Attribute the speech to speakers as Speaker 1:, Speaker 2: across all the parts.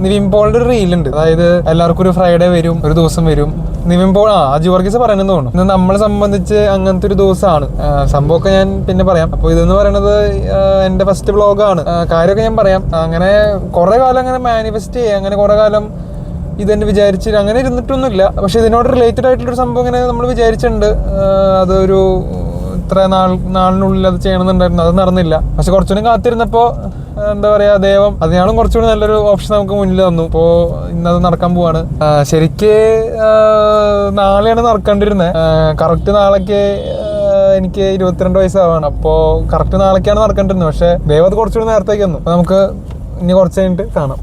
Speaker 1: നിവിൻ പോളിന്റെ ഒരു റീലുണ്ട്. അതായത് എല്ലാവർക്കും ഒരു ഫ്രൈഡേ വരും, ഒരു ദിവസം വരും. നിവിൻ പോൾ അജു വർഗീസ് പറയുന്നത് തോന്നുന്നു. ഇന്ന് നമ്മളെ സംബന്ധിച്ച് അങ്ങനത്തെ ഒരു ദിവസമാണ്. സംഭവമൊക്കെ ഞാൻ പിന്നെ പറയാം. അപ്പൊ ഇതെന്ന് പറയുന്നത് എന്റെ ഫസ്റ്റ് വ്ളോഗാണ്. കാര്യമൊക്കെ ഞാൻ പറയാം. അങ്ങനെ കുറെ കാലം അങ്ങനെ മാനിഫെസ്റ്റ് ചെയ്യുക, അങ്ങനെ കുറെ കാലം ഇതെന്നെ വിചാരിച്ചിട്ട് അങ്ങനെ ഇരുന്നിട്ടൊന്നുമില്ല. പക്ഷെ ഇതിനോട് റിലേറ്റഡ് ആയിട്ടുള്ളൊരു സംഭവം ഇങ്ങനെ നമ്മൾ വിചാരിച്ചിട്ടുണ്ട്. അതൊരു ഇത്ര നാളിനുള്ളിൽ അത് ചെയ്യണമെന്നുണ്ടായിരുന്നു. അത് നടന്നില്ല. പക്ഷെ കുറച്ചുകൂടി കാത്തിരുന്നപ്പോ എന്താ പറയാ, ദൈവം അതിനാളും കുറച്ചുകൂടി നല്ലൊരു ഓപ്ഷൻ നമുക്ക് മുന്നിൽ തന്നു. ഇപ്പോ ഇന്നത് നടക്കാൻ പോവാണ്. ശരിക്ക് നാളെയാണ് നടക്കേണ്ടിരുന്നത്. കറക്റ്റ് നാളേക്ക് എനിക്ക് 22 വയസ്സാവാണ്. അപ്പോ കറക്റ്റ് നാളേക്കാണ് നടക്കേണ്ടിരുന്നത്. പക്ഷെ ദൈവം അത് കുറച്ചുകൂടി നേരത്തേക്ക് വന്നു. അപ്പൊ നമുക്ക് ഇനി കുറച്ച് കഴിഞ്ഞിട്ട് കാണാം.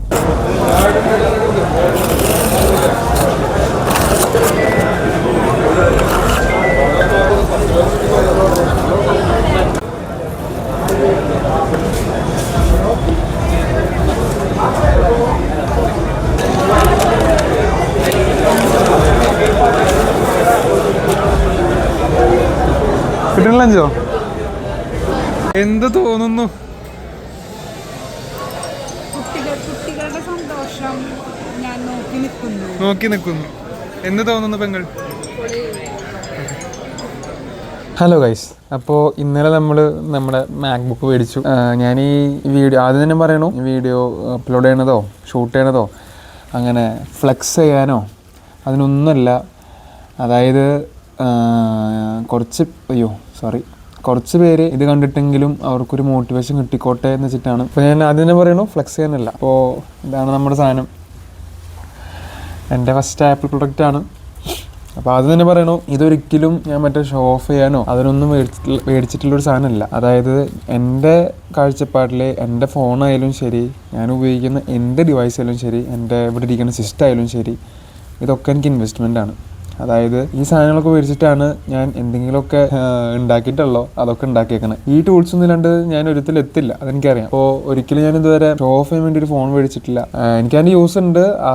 Speaker 1: കിട്ടണില്ലോ? എന്ത് തോന്നുന്നു?
Speaker 2: കുട്ടികളുടെ സന്തോഷം ഞാൻ
Speaker 1: നോക്കി നിൽക്കുന്നു. എന്ത് തോന്നുന്നു പെങ്ങൾ? ഹലോ ഗൈസ്, അപ്പോൾ ഇന്നലെ നമ്മുടെ മാക്ബുക്ക് മേടിച്ചു. ഞാൻ ഈ വീഡിയോ ആദ്യം തന്നെ പറയണു, ഈ വീഡിയോ അപ്ലോഡ് ചെയ്യണതോ ഷൂട്ട് ചെയ്യണതോ അങ്ങനെ ഫ്ലെക്സ് ചെയ്യാനോ അതിനൊന്നുമല്ല. അതായത് കുറച്ച് പേര് ഇത് കണ്ടിട്ടെങ്കിലും അവർക്കൊരു മോട്ടിവേഷൻ കിട്ടിക്കോട്ടെ എന്ന് വെച്ചിട്ടാണ്. അപ്പോൾ ഞാൻ ആദ്യം തന്നെ പറയണു, ഫ്ലെക്സ് ചെയ്യാനല്ല. അപ്പോൾ ഇതാണ് നമ്മുടെ സാധനം. എൻ്റെ ഫസ്റ്റ് ആപ്പിൾ പ്രൊഡക്റ്റാണ്. അപ്പോൾ അത് തന്നെ പറയണു, ഇതൊരിക്കലും ഞാൻ മറ്റേ ഷോ ഓഫ് ചെയ്യാനോ അതിനൊന്നും മേടിച്ചിട്ടുള്ളൊരു സാധനമല്ല. അതായത് എൻ്റെ കാഴ്ചപ്പാടിൽ എൻ്റെ ഫോണായാലും ശരി, ഞാൻ ഉപയോഗിക്കുന്ന എന്ത് ഡിവൈസ് ആയാലും ശരി, എൻ്റെ ഇവിടെ ഇരിക്കുന്ന സിസ്റ്റം ആയാലും ശരി, ഇതൊക്കെ എനിക്ക് ഇൻവെസ്റ്റ്മെൻ്റ് ആണ്. അതായത് ഈ സാധനങ്ങളൊക്കെ മേടിച്ചിട്ടാണ് ഞാൻ എന്തെങ്കിലുമൊക്കെ ഉണ്ടാക്കിയിട്ടുള്ളോ അതൊക്കെ ഉണ്ടാക്കിയേക്കണേ. ഈ ടൂൾസ് ഒന്നും ഇല്ലാണ്ട് ഞാൻ ഒരിക്കലും എത്തില്ല, അതെനിക്കറിയാം. അപ്പോൾ ഒരിക്കലും ഞാൻ ഇതുവരെ ഷോ ഓഫ് ചെയ്യാൻ വേണ്ടി ഒരു ഫോൺ മേടിച്ചിട്ടില്ല. എനിക്ക് അതിൻ്റെ യൂസ് ഉണ്ട്. ആ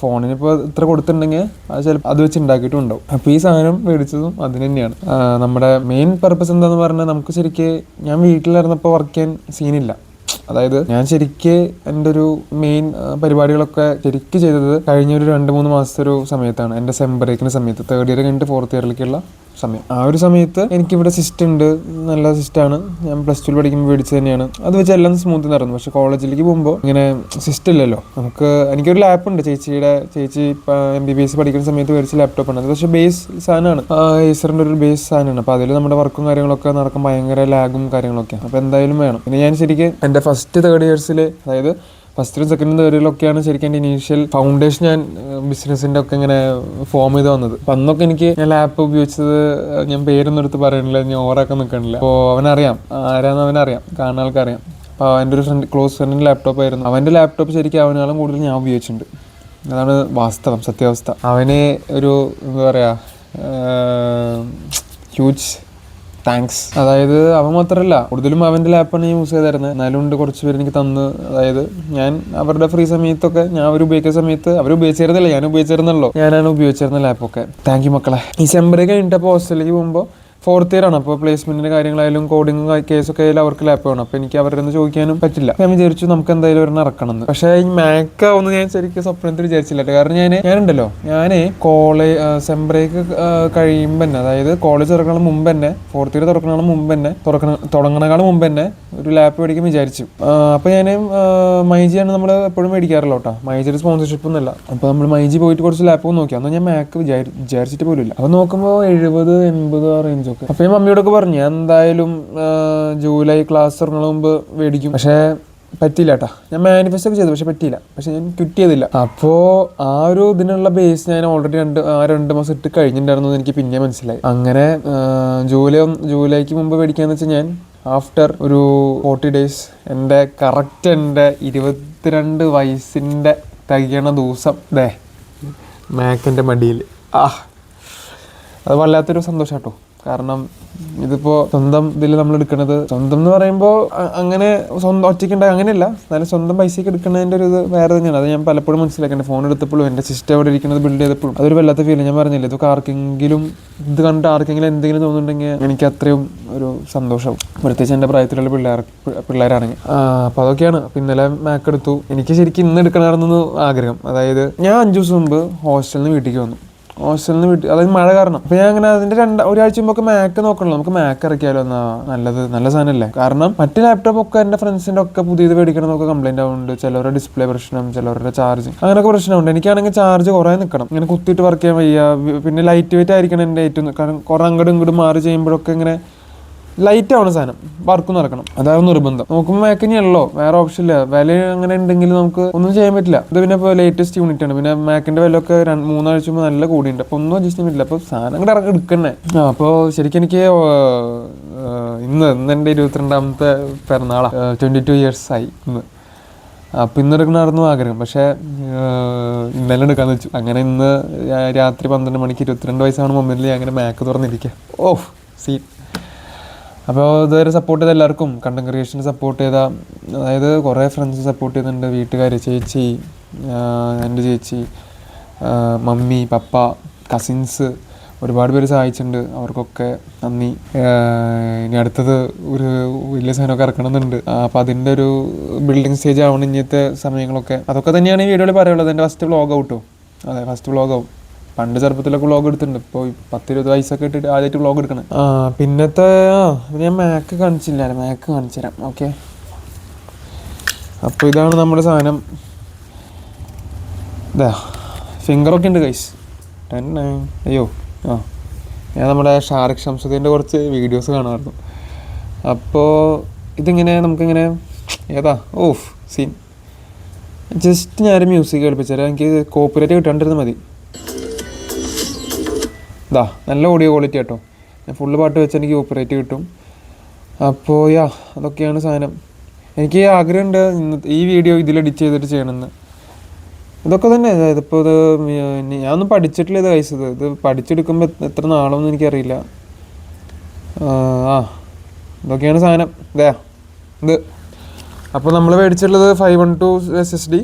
Speaker 1: ഫോണിനിപ്പോൾ ഇത്ര കൊടുത്തിട്ടുണ്ടെങ്കിൽ അത് ചിലപ്പോൾ അത് വെച്ച് ഉണ്ടാക്കിയിട്ടും ഉണ്ടാവും. അപ്പോൾ ഈ സാധനം മേടിച്ചതും അതിന് തന്നെയാണ്. നമ്മുടെ മെയിൻ പർപ്പസ് എന്താണെന്ന് പറഞ്ഞാൽ, നമുക്ക് ശരിക്ക് ഞാൻ വീട്ടിലിരുന്നപ്പോൾ വർക്ക് ചെയ്യാൻ സീനില്ല. അതായത് ഞാൻ ശരിക്ക് എൻ്റെ ഒരു മെയിൻ പരിപാടികളൊക്കെ ശരിക്ക് ചെയ്തത് കഴിഞ്ഞൊരു 2-3 മാസത്തെ ഒരു സമയത്താണ്. എൻ്റെ സെം ബ്രേക്കിൻ്റെ സമയത്ത്, 3rd ഇയർ കഴിഞ്ഞിട്ട് 4th ഇയറിലേക്കുള്ള സമയം. ആ ഒരു സമയത്ത് എനിക്കിവിടെ സിസ്റ്റം ഉണ്ട്, നല്ല സിസ്റ്റമാണ്. ഞാൻ +2 പഠിക്കുമ്പോൾ മേടിച്ചത് തന്നെയാണ്. അത് വെച്ച് എല്ലാം സ്മൂത്ത് നടന്നു. പക്ഷേ കോളേജിലേക്ക് പോകുമ്പോൾ ഇങ്ങനെ സിസ്റ്റം ഇല്ലല്ലോ. എനിക്കൊരു ലാപ്പ് ഉണ്ട്, ചേച്ചി MBBS പഠിക്കുന്ന സമയത്ത് മേടിച്ച ലാപ്ടോപ്പാണ് അത്. പക്ഷേ ബേസ് സാധനമാണ്, ഏസറിൻ്റെ ഒരു ബേസ് സാധനമാണ്. അപ്പോൾ അതിൽ നമ്മുടെ വർക്കും കാര്യങ്ങളൊക്കെ നടക്കും, ഭയങ്കര ലാഗും കാര്യങ്ങളൊക്കെ. അപ്പോൾ എന്തായാലും വേണം. പിന്നെ ഞാൻ ശരിക്കും എൻ്റെ ഫസ്റ്റ് 3rd ഇയേഴ്സിൽ, അതായത് ഫസ്റ്റിലും സെക്കൻഡും തേർഡിലൊക്കെയാണ് ശരിക്കും എൻ്റെ ഇനീഷ്യൽ ഫൗണ്ടേഷൻ ഞാൻ ബിസിനസ്സിൻ്റെ ഒക്കെ ഇങ്ങനെ ഫോം ചെയ്ത് വന്നത്. അപ്പം അന്നൊക്കെ ഞാൻ ലാപ്പ് ഉപയോഗിച്ചത്, ഞാൻ പേരൊന്നും എടുത്ത് പറയണില്ല, ഞാൻ ഓവറാക്കാൻ നിൽക്കണില്ല. അപ്പോൾ അവനറിയാം, ആരാന്ന് അവനറിയാം, കാണുന്ന ആൾക്കറിയാം. അപ്പോൾ എൻ്റെ ഒരു ക്ലോസ് ഫ്രണ്ടിൻ്റെ ലാപ്ടോപ്പ് ആയിരുന്നു. അവൻ്റെ ലാപ്ടോപ്പ് ശരിക്കും അവനാളും കൂടുതൽ ഞാൻ ഉപയോഗിച്ചിട്ടുണ്ട്. അതാണ് വാസ്തവം, സത്യാവസ്ഥ. അവന് ഒരു എന്താ പറയുക, ഹ്യൂജ് താങ്ക്സ്. അതായത് അവൻ മാത്രമല്ല, കൂടുതലും അവൻ്റെ ലാപ്പാണ് ഞാൻ യൂസ് ചെയ്തായിരുന്നത്. എന്നാലും ഉണ്ട് കുറച്ച് പേര് എനിക്ക് തന്ന്. അതായത് ഞാൻ അവരുടെ ഫ്രീ സമയത്തൊക്കെ, ഞാൻ അവർ ഉപയോഗിക്കുന്ന സമയത്ത്, അവർ ഉപയോഗിച്ചിരുന്നില്ല, ഞാൻ ഉപയോഗിച്ചിരുന്നല്ലോ, ഞാനാണ് ഉപയോഗിച്ചിരുന്ന ലാപ്പൊക്കെ. താങ്ക് യു മക്കളെ. ഈ സെമ്പറേക്ക് കഴിഞ്ഞിട്ടപ്പോൾ ഹോസ്റ്റലിലേക്ക് പോകുമ്പോൾ 4th ഇയർ ആണ്. അപ്പോൾ പ്ലേസ്മെന്റിന്റെ കാര്യങ്ങളായാലും കോഡിങ്ങും കേസൊക്കെ ആയാലും അവർക്ക് ലാപ്പ് വേണം. അപ്പോൾ എനിക്ക് അവരുടെ ഒന്ന് ചോദിക്കാനും പറ്റില്ല. ഞാൻ വിചാരിച്ചു നമുക്ക് എന്തായാലും ഒരെണ്ണം ഇറക്കണം എന്ന്. പക്ഷേ ഈ മാക്ക് ഒന്നും ഞാൻ ശരിക്കും സ്വപ്നത്തിൽ വിചാരിച്ചില്ല. കാരണം ഞാനുണ്ടല്ലോ, സെം ബ്രേക്ക് കഴിയുമ്പോൾ തന്നെ, അതായത് കോളേജ് തുറക്കണ മുമ്പ് തന്നെ, 4th ഇയർ തുടങ്ങണേക്കാൾ മുമ്പ് തന്നെ ഒരു ലാപ്പ് മേടിക്കാൻ വിചാരിച്ചു. അപ്പോൾ ഞാൻ മൈജിയാണ് നമ്മൾ എപ്പോഴും മേടിക്കാറല്ലോ കേട്ടോ. മൈജിയുടെ സ്പോൺസർഷിപ്പ് ഒന്നുമല്ല. അപ്പോൾ നമ്മൾ മൈജി പോയിട്ട് കുറച്ച് ലാപ്പ് നോക്കി. അന്ന് ഞാൻ മാക്ക് വിചാരിച്ചിട്ട് പോലും ഇല്ല. അപ്പോൾ നോക്കുമ്പോൾ 70-80 ആ റേഞ്ച്. അപ്പൊ ഞാൻ മമ്മിയോടൊക്കെ പറഞ്ഞു എന്തായാലും ജൂലൈ ക്ലാസ് തുറങ്ങുന്ന മുമ്പ് മേടിക്കും. പക്ഷേ പറ്റിയില്ല കേട്ടോ. ഞാൻ മാനിഫെസ്റ്റ് ഒക്കെ ചെയ്തു, പക്ഷെ പറ്റിയില്ല. പക്ഷെ ഞാൻ ക്വിറ്റ് ചെയ്തില്ല. അപ്പോൾ ആ ഒരു ഇതിനുള്ള ബേസ് ഞാൻ ഓൾറെഡി 2 മാസം ഇട്ട് കഴിഞ്ഞിട്ടുണ്ടായിരുന്നു എന്ന് എനിക്ക് പിന്നെ മനസ്സിലായി. അങ്ങനെ ജൂലൈക്ക് മുമ്പ് മേടിക്കാന്ന് വെച്ചാൽ ഞാൻ ആഫ്റ്റർ ഒരു 40 days എൻ്റെ 22 വയസ്സിൻ്റെ തികയണ ദിവസം മാക്കിൻ്റെ മടിയിൽ അത് വല്ലാത്തൊരു സന്തോഷം കേട്ടോ. കാരണം ഇതിപ്പോൾ സ്വന്തം ഇതിൽ നമ്മൾ എടുക്കുന്നത്, സ്വന്തം എന്ന് പറയുമ്പോൾ അങ്ങനെ സ്വന്തം ഒറ്റയ്ക്കുണ്ടായി അങ്ങനെയല്ല, എന്നാലും സ്വന്തം പൈസയ്ക്ക് എടുക്കുന്നതിൻ്റെ ഒരു ഇത് വേറെ തന്നെയാണ്. അത് ഞാൻ പലപ്പോഴും മനസ്സിലാക്കേണ്ടത്. ഫോൺ എടുത്തപ്പോഴും എൻ്റെ സിസ്റ്റം അവിടെ ഇരിക്കുന്നത് ബിൽഡ് ചെയ്തപ്പോഴും അതൊരു വല്ലാത്ത ഫീൽ. ഞാൻ പറഞ്ഞില്ല, ഇതൊക്കെ ആർക്കെങ്കിലും ഇത് കണ്ടിട്ട് ആർക്കെങ്കിലും എന്തെങ്കിലും തോന്നുന്നുണ്ടെങ്കിൽ എനിക്ക് അത്രയും ഒരു സന്തോഷവും, പ്രത്യേകിച്ച് എൻ്റെ പ്രായത്തിലുള്ള പിള്ളേരാണെങ്കിൽ. അപ്പോൾ അതൊക്കെയാണ്. അപ്പോൾ ഇന്നലെ മാക്ക് എടുത്തു. എനിക്ക് ശരിക്കും ഇന്ന് എടുക്കണമായിരുന്നു ആഗ്രഹം. അതായത് ഞാൻ 5 ദിവസം മുമ്പ് ഹോസ്റ്റലിൽ നിന്ന് വീട്ടിലേക്ക് വന്നു. അതായത് മഴ കാരണം. അപ്പോൾ ഞാൻ അങ്ങനെ അതിൻ്റെ ഒരാഴ്ച മുമ്പൊക്കെ മാക്ക് നോക്കണല്ലോ, നമുക്ക് മാക്ക് ഇറക്കിയാലോ എന്നാ നല്ലത്, നല്ല സാധനമല്ലേ. കാരണം മറ്റു ലാപ്ടോപ്പ് ഒക്കെ എൻ്റെ ഫ്രണ്ട്സിൻ്റെ ഒക്കെ പുതിയത് മേടിക്കണമെന്നൊക്കെ കംപ്ലൈൻറ്റ് ആവുന്നുണ്ട്. ചിലവരുടെ ഡിസ്പ്ലേ പ്രശ്നം, ചിലവരുടെ ചാർജ്, അങ്ങനെയൊക്കെ പ്രശ്നമുണ്ട്. എനിക്കാണെങ്കിൽ ചാർജ് കുറേ നിൽക്കണം, ഇങ്ങനെ കുത്തിയിട്ട് വർക്ക് ചെയ്യാൻ വയ്യ. പിന്നെ ലൈറ്റ് വെയിറ്റ് ആയിരിക്കണം എൻ്റെ ഏറ്റവും, കാരണം കുറേ അങ്ങോട്ടും ഇങ്ങോട്ടും മാറി ചെയ്യുമ്പോഴൊക്കെ ഇങ്ങനെ ലൈറ്റ് ആവണ സാധനം, വർക്ക് നടക്കണം, അതായിരുന്നു നിർബന്ധം. നോക്കുമ്പോൾ മാക്കിനുള്ളോ വേറെ ഓപ്ഷൻ ഇല്ല. വില അങ്ങനെ ഉണ്ടെങ്കിൽ നമുക്ക് ഒന്നും ചെയ്യാൻ പറ്റില്ല. ഇത് പിന്നെ ഇപ്പോൾ ലേറ്റസ്റ്റ് യൂണിറ്റ് ആണ്. പിന്നെ മാക്കിൻ്റെ വില ഒക്കെ 3 ആഴ്ച മുമ്പ് നല്ല കൂടിയുണ്ട്. അപ്പോൾ ഒന്നും അഡ്ജസ്റ്റ് ചെയ്യാൻ പറ്റില്ല. അപ്പോൾ സാധനം കൂടെ എടുക്കണേ. അപ്പോൾ ശരിക്കും എനിക്ക് ഇന്ന് എൻ്റെ 22ാമത്തെ പിറന്നാളാണ്. 22 years ആയി ഇന്ന്. അപ്പോൾ ഇന്ന് എടുക്കണമായിരുന്നു ആഗ്രഹം, പക്ഷേ ഇന്നലെ എടുക്കാമെന്ന് വെച്ചു. അങ്ങനെ ഇന്ന് രാത്രി 12 മണിക്ക് 22 വയസ്സാണ് മൊബൈലിൽ അങ്ങനെ മാക്ക് തുറന്നിരിക്കുക. സീൻ. അപ്പോൾ ഇതുവരെ സപ്പോർട്ട് ചെയ്ത എല്ലാവർക്കും, കണ്ടന്റ് ക്രിയേഷന് സപ്പോർട്ട് ചെയ്ത, അതായത് കുറേ ഫ്രണ്ട്സ് സപ്പോർട്ട് ചെയ്യുന്നുണ്ട്, വീട്ടുകാർ, ചേച്ചി, എൻ്റെ ചേച്ചി, മമ്മി, പപ്പ, കസിൻസ്, ഒരുപാട് പേര് സഹായിച്ചിട്ടുണ്ട്. അവർക്കൊക്കെ നന്ദി. ഇനി അടുത്തത് ഒരു വലിയ സാധനമൊക്കെ ഇറക്കണമെന്നുണ്ട്. അപ്പോൾ അതിൻ്റെ ഒരു ബിൽഡിംഗ് സ്റ്റേജ് ആവണം ഇന്നത്തെ സമയങ്ങളൊക്കെ. അതൊക്കെ തന്നെയാണ് ഈ വീഡിയോയിൽ പറയുള്ളത്. എൻ്റെ ഫസ്റ്റ് വ്ളോഗ് ഔട്ടോ. അതെ, ഫസ്റ്റ് വ്ളോഗ് ആവും. പണ്ട് ചെറുപ്പത്തിലൊക്കെ വ്ളോഗ് എടുത്തിട്ടുണ്ട്. ഇപ്പോൾ 10-20 വയസ്സൊക്കെ ഇട്ടിട്ട് ആദ്യമായിട്ട് വ്ളോഗ് എടുക്കണം. പിന്നത്തെ ഞാൻ മാക്ക് കാണിച്ചില്ല, മാക്ക് കാണിച്ചു തരാം. ഓക്കെ, അപ്പോൾ ഇതാണ് നമ്മുടെ സാധനം. ഇതാ ഫിംഗറൊക്കെ ഉണ്ട് ഗൈസ്. അയ്യോ ഞാൻ നമ്മുടെ ഷാരിഖ് ഷംസുദ്ദീൻ്റെ കുറച്ച് വീഡിയോസ് കാണാമായിരുന്നു. അപ്പോൾ ഇതിങ്ങനെ നമുക്കിങ്ങനെ സീൻ ജസ്റ്റ് ഞാനൊരു മ്യൂസിക് കേൾപ്പിച്ചുതരാം. എനിക്ക് കോപ്പിറൈറ്റ് കിട്ടാണ്ടിരുന്നാൽ മതി. നല്ല ഓഡിയോ ക്വാളിറ്റി കേട്ടോ. ഞാൻ ഫുള്ള് പാട്ട് വെച്ചാൽ എനിക്ക് കോപ്പിറൈറ്റ് കിട്ടും. അപ്പോൾ അതൊക്കെയാണ് സാധനം. എനിക്ക് ആഗ്രഹമുണ്ട് ഈ വീഡിയോ ഇതിൽ എഡിറ്റ് ചെയ്തിട്ട് ചെയ്യണമെന്ന്. ഇതൊക്കെ തന്നെ. അതായത് ഇപ്പോൾ ഇത് ഞാനൊന്നും പഠിച്ചിട്ടില്ല. ഇത് കഴിച്ചത് ഇത് പഠിച്ചെടുക്കുമ്പോൾ എത്ര നാളൊന്നും എനിക്കറിയില്ല. ഇതൊക്കെയാണ് സാധനം. ഇത് അപ്പോൾ നമ്മൾ മേടിച്ചിട്ടുള്ളത് 512 SSD,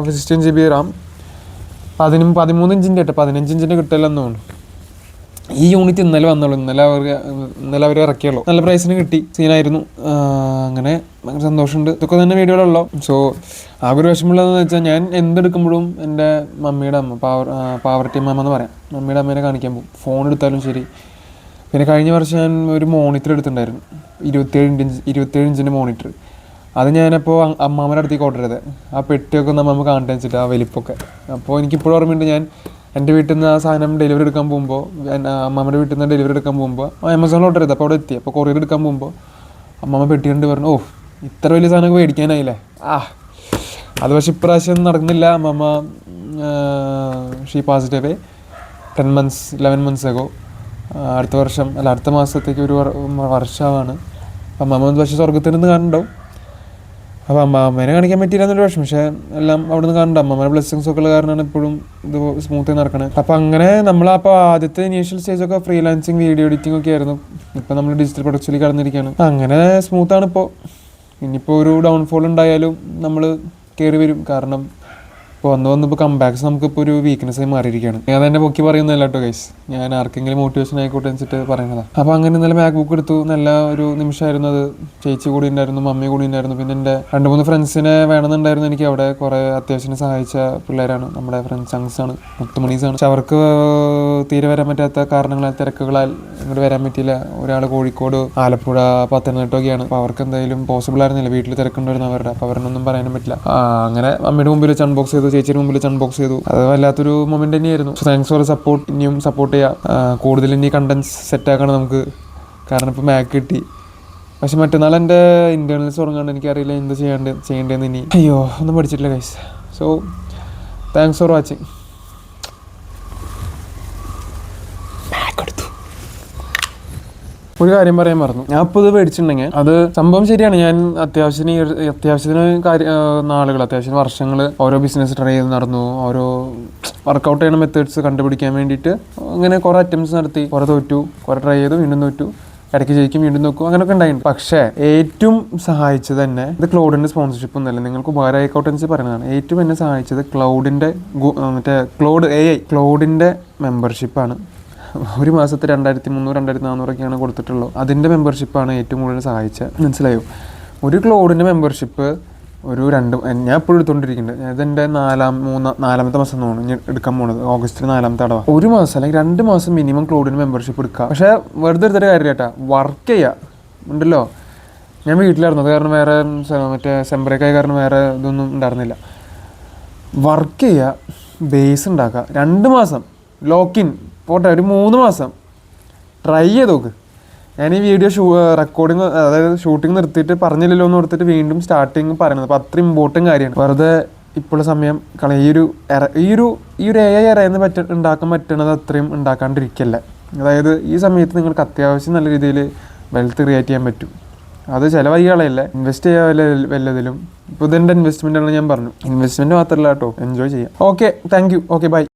Speaker 1: 16 GB RAM, 13 ഇഞ്ചിൻ്റെ കേട്ടോ. 15 ഇഞ്ചിൻ്റെ കിട്ടില്ലെന്ന് തോന്നുന്നു. ഈ യൂണിറ്റ് ഇന്നലെ വന്നുള്ളൂ. ഇന്നലെ അവർ ഇറക്കിയുള്ളൂ. നല്ല പ്രൈസിന് കിട്ടി. സീനായിരുന്നു. അങ്ങനെ ഭയങ്കര സന്തോഷമുണ്ട്. ഇതൊക്കെ തന്നെ വീഡിയോയിലുള്ളൂ. സോ ആകെ ഒരു വിഷമമുള്ളതെന്ന് വെച്ചാൽ, ഞാൻ എന്തെടുക്കുമ്പോഴും എൻ്റെ മമ്മിയുടെ അമ്മ, പാവർട്ടി അമ്മ എന്ന് പറയാം, മമ്മിയുടെ അമ്മേനെ കാണിക്കാൻ പോകും. ഫോൺ എടുത്താലും ശരി. പിന്നെ കഴിഞ്ഞ വർഷം ഞാൻ ഒരു മോണിറ്റർ എടുത്തിട്ടുണ്ടായിരുന്നു, 27 ഇഞ്ചിൻ്റെ മോണിറ്റർ. അത് ഞാനപ്പോൾ അമ്മാമ്മയുടെ അടുത്തേക്ക് ഓർഡർ ചെയ്തത്. ആ പെട്ടിയൊക്കെ ഒന്ന് അമ്മ കാണട്ടെ വെച്ചിട്ട്, ആ വലിപ്പൊക്കെ. അപ്പോൾ എനിക്കിപ്പോഴും ഓർമ്മയുണ്ട്, ഞാൻ എൻ്റെ വീട്ടിൽ നിന്ന് ആ സാധനം ഡെലിവറി എടുക്കാൻ പോകുമ്പോൾ, അമ്മമ്മയുടെ വീട്ടിൽ നിന്ന് ഡെലിവറി എടുക്കാൻ പോകുമ്പോൾ ആമസോണിൽ ഓർഡർ ചെയ്തത്. അപ്പോൾ അവിടെ എത്തി. അപ്പോൾ കൊറിയർ എടുക്കാൻ പോകുമ്പോൾ അമ്മമ്മ പെട്ടി കണ്ട് പറഞ്ഞു, ഇത്ര വലിയ സാധനമൊക്കെ മേടിക്കാനായില്ലേ. അത് പക്ഷേ ഇപ്രാവശ്യം നടക്കുന്നില്ല. അമ്മമ്മ she passed away 11 months ago. അടുത്ത മാസത്തേക്ക് ഒരു വർഷമാണ്. അമ്മമ്മ പക്ഷേ സ്വർഗത്തിൽ നിന്ന് കാണുന്നുണ്ടാവും. അപ്പോൾ അമ്മേനെ കാണിക്കാൻ പറ്റിയില്ല എന്നൊരു വിഷമം. പക്ഷേ എല്ലാം അവിടെ നിന്ന് കാണണ്ട. അമ്മമ്മയുടെ ബ്ലെസ്സിങ്സ് ഒക്കെ ഉള്ള കാരണമാണ് ഇപ്പോഴും ഇത് സ്മൂത്തായി നടക്കണത്. അപ്പോൾ അങ്ങനെ അപ്പോൾ ആദ്യത്തെ ഇനീഷ്യൽ സ്റ്റേജൊക്കെ ഫ്രീലാൻസിങ്, വീഡിയോ എഡിറ്റിംഗ് ഒക്കെ ആയിരുന്നു. ഇപ്പോൾ നമ്മൾ ഡിജിറ്റൽ പ്രൊഡക്ഷനിൽ കടന്നിരിക്കുകയാണ്. അങ്ങനെ സ്മൂത്താണ് ഇപ്പോൾ. ഇനിയിപ്പോൾ ഒരു ഡൗൺഫോൾ ഉണ്ടായാലും നമ്മൾ കയറി വരും. കാരണം ഇപ്പോൾ വന്നപ്പോൾ കംബാക്സ് നമുക്കിപ്പോൾ ഒരു വീക്ക്നെസ്സായി മാറിയിരിക്കുകയാണ്. ഞാൻ തന്നെ പൊക്കി പറയുന്നതല്ല കേട്ടോ ഗൈസ്, ഞാൻ ആർക്കെങ്കിലും മോട്ടിവേഷൻ ആയിക്കോട്ടെ വെച്ചിട്ട് പറയുന്നതാണ്. അപ്പോൾ അങ്ങനെ ഇന്നലെ മാക് ബുക്ക് എടുത്തു. നല്ല ഒരു നിമിഷമായിരുന്നു അത്. ചേച്ചി കൂടി ഉണ്ടായിരുന്നു, മമ്മി കൂടി ഉണ്ടായിരുന്നു. പിന്നെ എൻ്റെ 2-3 ഫ്രണ്ട്സിനെ വേണമെന്നുണ്ടായിരുന്നു. എനിക്ക് അവിടെ കുറേ അത്യാവശ്യം സഹായിച്ച പിള്ളേരാണ്, നമ്മുടെ ഫ്രണ്ട്സ്, ചങ്സാണ്, മുത്തുമണീസാണ്. പക്ഷെ അവർക്ക് തീരെ വരാൻ പറ്റാത്ത കാരണങ്ങളാൽ, തിരക്കുകളാൽ ഇങ്ങോട്ട് വരാൻ പറ്റിയില്ല. ഒരാൾ കോഴിക്കോട്, ആലപ്പുഴ, പത്തനംതിട്ടയൊക്കെയാണ്. അപ്പോൾ അവർക്ക് എന്തായാലും പോസിബിൾ ആയിരുന്നില്ല. വീട്ടിൽ തിരക്കുണ്ടായിരുന്നു അവരുടെ. അപ്പോൾ അവരൊന്നും പറയാനും പറ്റില്ല. അങ്ങനെ മമ്മിയുടെ മുമ്പിൽ വെച്ച് അൺബോക്സ് ചെയ്തു, ചേച്ചിയുടെ മുമ്പിൽ വെച്ച് അൺബോക്സ് ചെയ്തു. അത് വല്ലാത്തൊരു മൊമെന്റ് തന്നെയായിരുന്നു. Thanks for support. ഇനിയും സപ്പോർട്ട് ചെയ്യാം. കൂടുതൽ ഇനി കണ്ടന്റ്സ് സെറ്റാക്കണം നമുക്ക്. കാരണം ഇപ്പോൾ മാക്ക് കിട്ടി. പക്ഷെ മറ്റന്നാൾ എൻ്റെ ഇന്റേണൽസ് തുടങ്ങാണ്ട്. എനിക്കറിയില്ല എന്ത് ചെയ്യേണ്ടതെന്ന് ഇനി. ഒന്നും പഠിച്ചിട്ടില്ല guys. So thanks for watching. ഒരു കാര്യം പറയാൻ മറന്നു. ഞാൻ ഇപ്പോൾ ഇത് മേടിച്ചിട്ടുണ്ടെങ്കിൽ അത് സംഭവം ശരിയാണ്. ഞാൻ അത്യാവശ്യത്തിന് നാളുകൾ, അത്യാവശ്യം വർഷങ്ങൾ ഓരോ ബിസിനസ് ട്രൈ ചെയ്ത് നടന്നു. ഓരോ വർക്കൗട്ട് ചെയ്യുന്ന മെത്തേഡ്സ് കണ്ടുപിടിക്കാൻ വേണ്ടിയിട്ട് അങ്ങനെ കുറേ അറ്റംപ്റ്റ്സ് നടത്തി. കുറേ തോറ്റു, കുറേ ട്രൈ ചെയ്തു, വീണ്ടും തോറ്റു, ഇടയ്ക്ക് ജയിക്കും, വീണ്ടും നോക്കും, അങ്ങനെയൊക്കെ ഉണ്ടായിട്ടുണ്ട്. പക്ഷേ ഏറ്റവും സഹായിച്ചത് തന്നെ ഇത് ക്ലൗഡിൻ്റെ സ്പോൺസർഷിപ്പ് ഒന്നല്ല, നിങ്ങൾക്ക് ഉപകാരമായിക്കോട്ടെ പറയുന്നതാണ്. ഏറ്റവും എന്നെ സഹായിച്ചത് ക്ലൗഡിൻ്റെ മറ്റേ ക്ലൗഡിൻ്റെ മെമ്പർഷിപ്പാണ്. ഒരു മാസത്തെ 2300 2400 കൊടുത്തിട്ടുള്ളൂ. അതിൻ്റെ മെമ്പർഷിപ്പാണ് ഏറ്റവും കൂടുതൽ സഹായിച്ചത്. മനസ്സിലായോ? ഒരു ക്ലൗഡിൻ്റെ മെമ്പർഷിപ്പ് ഞാൻ എപ്പോഴും എടുത്തുകൊണ്ടിരിക്കുന്നുണ്ട്. ഇതെൻ്റെ നാലാമത്തെ മാസം തോന്നുന്നു എടുക്കാൻ പോണത്. ഓഗസ്റ്റിൽ 4ാമത്തെ അടവാണ്. 1 മാസം അല്ലെങ്കിൽ 2 മാസം മിനിമം ക്ലൗഡിന് മെമ്പർഷിപ്പ് എടുക്കുക. പക്ഷേ വെറുതെ എടുത്തിട്ട് കാര്യമില്ല കേട്ടോ, വർക്ക് ചെയ്യുക ഉണ്ടല്ലോ. ഞാൻ വീട്ടിലായിരുന്നു, അത് കാരണം വേറെ മറ്റേ സെമ്പറേക്കായ കാരണം വേറെ ഇതൊന്നും ഉണ്ടായിരുന്നില്ല. വർക്ക് ചെയ്യുക, ബേസ് ഉണ്ടാക്കുക. 2 മാസം ലോക്കിൻ പോട്ടെ, ഒരു 3 മാസം ട്രൈ ചെയ്ത് നോക്ക്. ഞാൻ ഈ വീഡിയോ റെക്കോർഡിങ്, അതായത് ഷൂട്ടിങ് നിർത്തിയിട്ട് പറഞ്ഞില്ലല്ലോ എന്ന് ഓർത്തിട്ട് വീണ്ടും സ്റ്റാർട്ടിങ് പറയുന്നത്. അപ്പോൾ അത്ര ഇമ്പോർട്ടൻറ്റ് കാര്യമാണ്. വെറുതെ ഇപ്പോഴുള്ള സമയം ഈ ഒരു AI ഉണ്ടാക്കാൻ പറ്റണത് അത്രയും ഉണ്ടാക്കാണ്ടിരിക്കല്ല. അതായത് ഈ സമയത്ത് നിങ്ങൾക്ക് അത്യാവശ്യം നല്ല രീതിയിൽ വെൽത്ത് ക്രിയേറ്റ് ചെയ്യാൻ പറ്റും. അത് ചില വഴികളല്ല, ഇൻവെസ്റ്റ് ചെയ്യുക വല്ലതിലും. ഇപ്പോൾ ഇതെൻ്റെ ഇൻവെസ്റ്റ്മെൻ്റ് ആണ്, ഞാൻ പറഞ്ഞു. ഇൻവെസ്റ്റ്മെൻറ്റ് മാത്രമല്ല കേട്ടോ, എൻജോയ് ചെയ്യാം. Okay, thank you. Okay, by.